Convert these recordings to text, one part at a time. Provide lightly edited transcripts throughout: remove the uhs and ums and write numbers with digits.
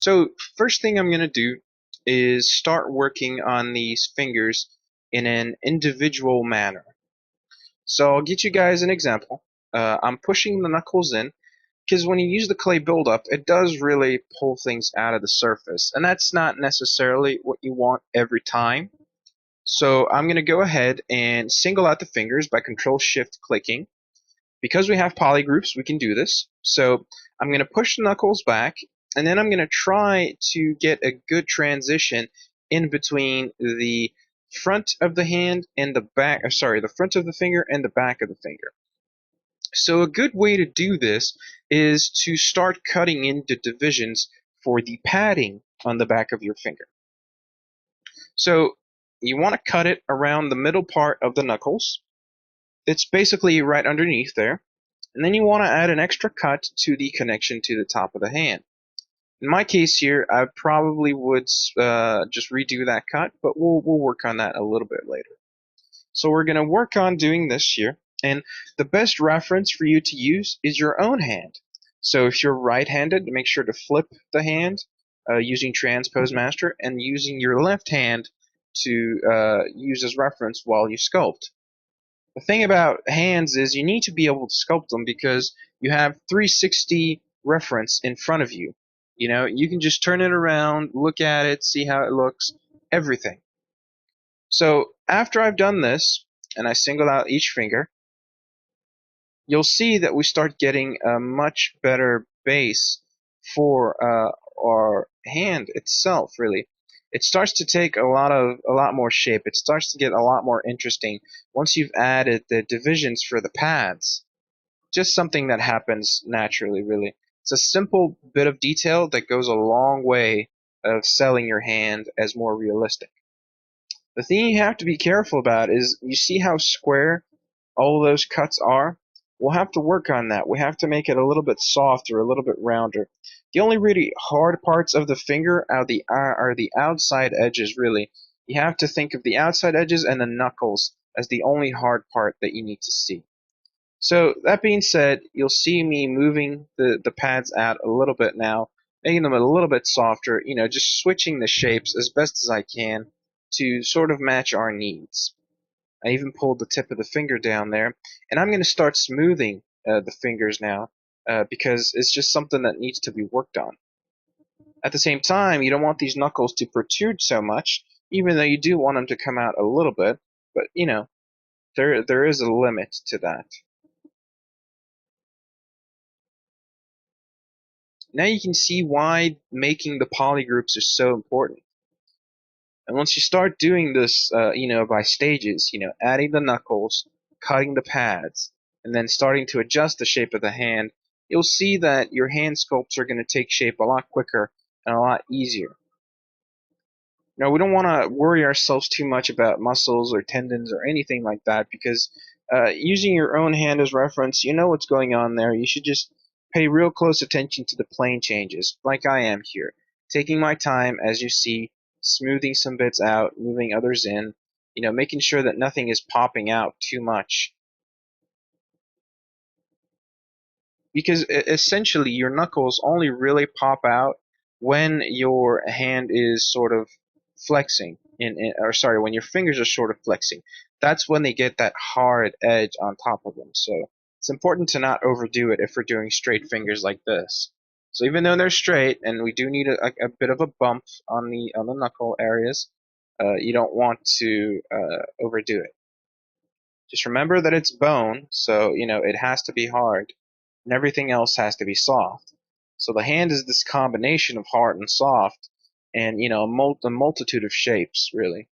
So first thing I'm going to do is start working on these fingers in an individual manner. So I'll get you guys an example. I'm pushing the knuckles in because when you use the clay buildup, it does really pull things out of the surface, and that's not necessarily what you want every time. So I'm going to go ahead and single out the fingers by Control Shift clicking. Because we have polygroups, we can do this. So I'm going to push the knuckles back, and then I'm going to try to get a good transition in between the front of the hand and the back, sorry, the front of the finger and the back of the finger. So a good way to do this is to start cutting into divisions for the padding on the back of your finger. So you want to cut it around the middle part of the knuckles. It's basically right underneath there. And then you want to add an extra cut to the connection to the top of the hand. In my case here, I probably would just redo that cut, but we'll work on that a little bit later. So we're going to work on doing this here, and the best reference for you to use is your own hand. So if you're right-handed, make sure to flip the hand using Transpose Master, and using your left hand to use as reference while you sculpt. The thing about hands is you need to be able to sculpt them because you have 360 reference in front of you. You know, you can just turn it around, look at it, see how it looks, everything. So after I've done this, and I single out each finger, you'll see that we start getting a much better base for our hand itself, really. It starts to take a lot more shape. It starts to get a lot more interesting once you've added the divisions for the pads. Just something that happens naturally, really. It's a simple bit of detail that goes a long way of selling your hand as more realistic. The thing you have to be careful about is you see how square all those cuts are? We'll have to work on that. We have to make it a little bit softer, a little bit rounder. The only really hard parts of the finger are the outside edges, really. You have to think of the outside edges and the knuckles as the only hard part that you need to see. So that being said, you'll see me moving the pads out a little bit now, making them a little bit softer, just switching the shapes as best as I can to sort of match our needs. I even pulled the tip of the finger down there, and I'm going to start smoothing the fingers now because it's just something that needs to be worked on. At the same time, you don't want these knuckles to protrude so much, even though you do want them to come out a little bit, but there is a limit to that. Now you can see why making the polygroups is so important. And once you start doing this, by stages, adding the knuckles, cutting the pads, and then starting to adjust the shape of the hand, you'll see that your hand sculpts are going to take shape a lot quicker and a lot easier. Now, we don't want to worry ourselves too much about muscles or tendons or anything like that because using your own hand as reference, you know what's going on there. You should just pay real close attention to the plane changes, like I am here. Taking my time, as you see, smoothing some bits out, moving others in, making sure that nothing is popping out too much. Because essentially, your knuckles only really pop out when your hand is sort of flexing, when your fingers are sort of flexing. That's when they get that hard edge on top of them. So it's important to not overdo it if we're doing straight fingers like this. So even though they're straight, and we do need a bit of a bump on the knuckle areas, you don't want to overdo it. Just remember that it's bone, so it has to be hard, and everything else has to be soft. So the hand is this combination of hard and soft, and a multitude of shapes, really.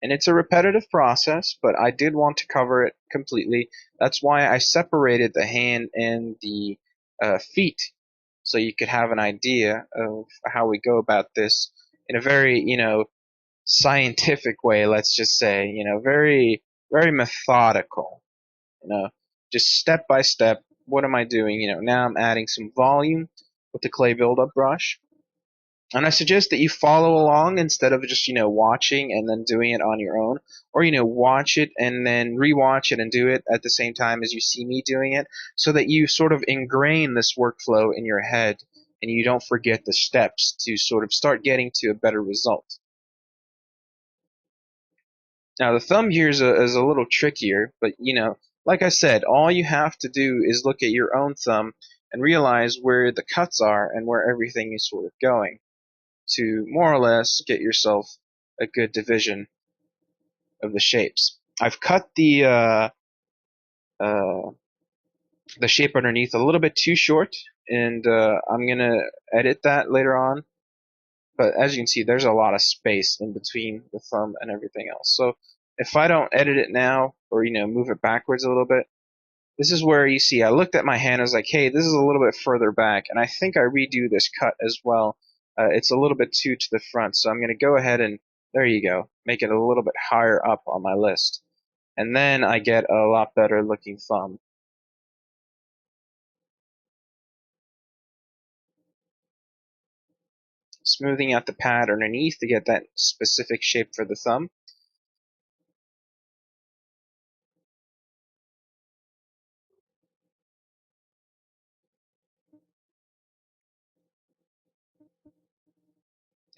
And it's a repetitive process, but I did want to cover it completely. That's why I separated the hand and the feet, so you could have an idea of how we go about this in a very, scientific way, let's just say, very, very methodical, just step by step. What am I doing? Now I'm adding some volume with the clay buildup brush. And I suggest that you follow along instead of just, watching and then doing it on your own. Or, watch it and then rewatch it and do it at the same time as you see me doing it so that you sort of ingrain this workflow in your head and you don't forget the steps to sort of start getting to a better result. Now, the thumb here is a little trickier, but, like I said, all you have to do is look at your own thumb and realize where the cuts are and where everything is sort of going, to more or less get yourself a good division of the shapes. I've cut uh, the shape underneath a little bit too short, and I'm gonna edit that later on. But as you can see, there's a lot of space in between the thumb and everything else. So if I don't edit it now, or move it backwards a little bit, this is where you see I looked at my hand. I was like, hey, this is a little bit further back, and I think I redo this cut as well. It's a little bit too to the front, so I'm going to go ahead and there you go, make it a little bit higher up on my list, and then I get a lot better looking thumb. Smoothing out the pad underneath to get that specific shape for the thumb.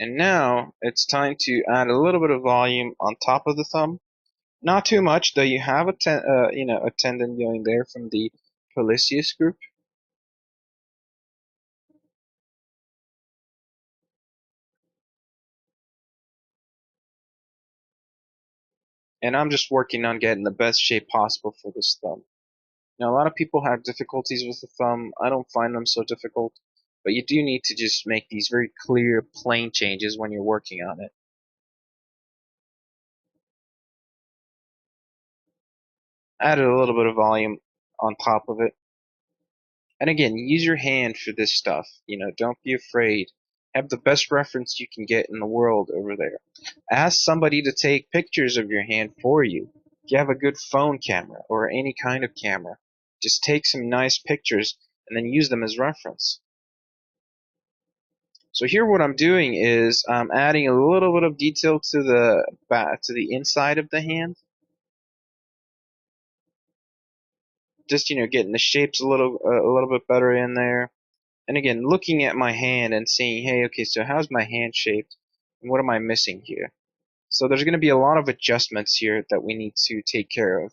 And now it's time to add a little bit of volume on top of the thumb. Not too much, though you have a tendon going there from the pollicis group. And I'm just working on getting the best shape possible for this thumb. Now, a lot of people have difficulties with the thumb. I don't find them so difficult, but you do need to just make these very clear, plain changes when you're working on it. Added a little bit of volume on top of it. And again, use your hand for this stuff. Don't be afraid. Have the best reference you can get in the world over there. Ask somebody to take pictures of your hand for you. If you have a good phone camera or any kind of camera, just take some nice pictures and then use them as reference. So here what I'm doing is I'm adding a little bit of detail to the back, to the inside of the hand. Just getting the shapes a little bit better in there. And again, looking at my hand and seeing, hey, okay, so how's my hand shaped? And what am I missing here? So there's going to be a lot of adjustments here that we need to take care of.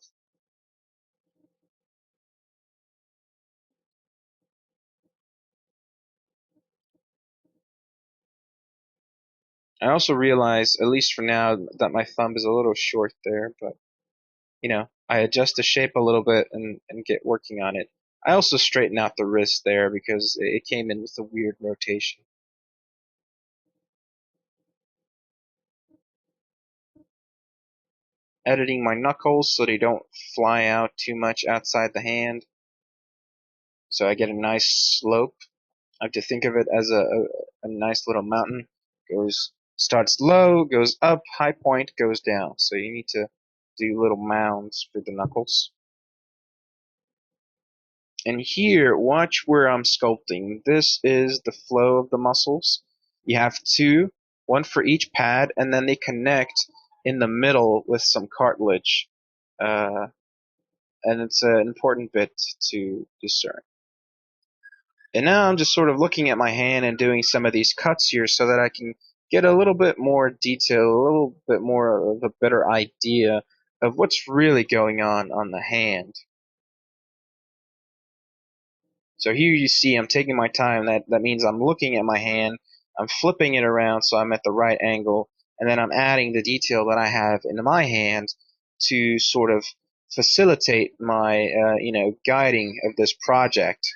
I also realize, at least for now, that my thumb is a little short there, but I adjust the shape a little bit and get working on it. I also straighten out the wrist there because it came in with a weird rotation. Editing my knuckles so they don't fly out too much outside the hand, so I get a nice slope. I have to think of it as a nice little mountain. Starts low, goes up, high point, goes down. So you need to do little mounds for the knuckles. And here, watch where I'm sculpting. This is the flow of the muscles. You have two, one for each pad, and then they connect in the middle with some cartilage. Uh, and it's an important bit to discern. And now I'm just sort of looking at my hand and doing some of these cuts here so that I can get a little bit more detail, a little bit more of a better idea of what's really going on the hand. So here you see I'm taking my time. That means I'm looking at my hand, I'm flipping it around so I'm at the right angle, and then I'm adding the detail that I have in my hand to sort of facilitate my guiding of this project.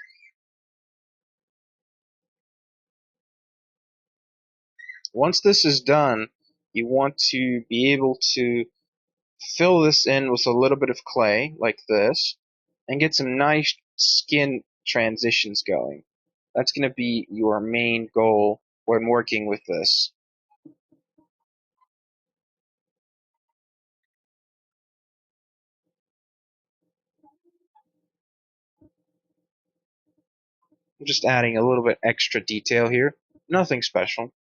Once this is done, you want to be able to fill this in with a little bit of clay, like this, and get some nice skin transitions going. That's going to be your main goal when working with this. I'm just adding a little bit extra detail here. Nothing special.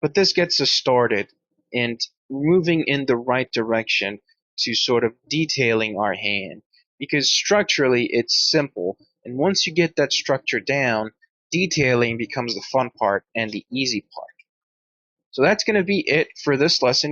But this gets us started and moving in the right direction to sort of detailing our hand, because structurally it's simple, and once you get that structure down, detailing becomes the fun part and the easy part. So that's going to be it for this lesson, guys.